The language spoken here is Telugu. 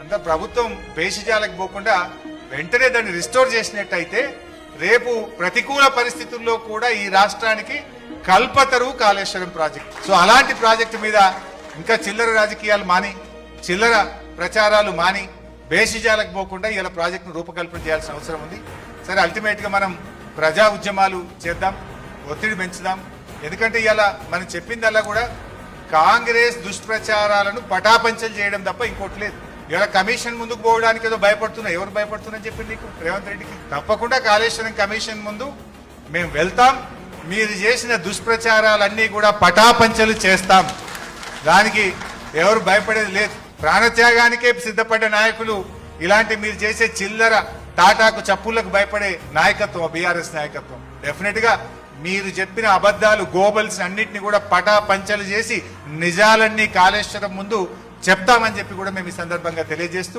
అంత ప్రభుత్వం భేషజాలకు పోకుండా వెంటనే దాన్ని రిస్టోర్ చేసినట్టయితే రేపు ప్రతికూల పరిస్థితుల్లో కూడా ఈ రాష్ట్రానికి కల్పతరు కాళేశ్వరం ప్రాజెక్ట్. సో అలాంటి ప్రాజెక్టు మీద ఇంకా చిల్లర రాజకీయాలు మాని, చిల్లర ప్రచారాలు మాని, భేషజాలకు పోకుండా ఇలా ప్రాజెక్టును రూపకల్పన చేయాల్సిన అవసరం ఉంది. సరే, అల్టిమేట్ గా మనం ప్రజా ఉద్యమాలు చేద్దాం, ఒత్తిడి పెంచుదాం. ఎందుకంటే ఇలా మనం చెప్పిందల్లా కూడా కాంగ్రెస్ దుష్ప్రచారాలను పటాపంచలు చేయడం తప్ప ఇంకోటి లేదు. ఇలా కమిషన్ ముందుకు పోవడానికి ఏదో భయపడుతున్నా. ఎవరు భయపడుతున్నారని చెప్పి నీకు రేవంత్ రెడ్డికి? తప్పకుండా కాళేశ్వరం కమిషన్ ముందు మేము వెళ్తాం. మీరు చేసిన దుష్ప్రచారాలన్నీ కూడా పటాపంచలు చేస్తాం. దానికి ఎవరు భయపడేది లేదు. ప్రాణత్యాగానికే సిద్ధపడ్డ నాయకులు ఇలాంటి మీరు చేసే చిల్లర టాటాకు చప్పుళ్లకు భయపడే నాయకత్వం బీఆర్ఎస్ నాయకత్వం. డెఫినెట్ గా మీరు చెప్పిన అబద్ధాలు, గోబల్స్ అన్నింటినీ కూడా పటాపంచలు చేసి నిజాలన్నీ కాళేశ్వరం ముందు చెప్తామని చెప్పి కూడా మేము ఈ సందర్భంగా తెలియజేస్తూ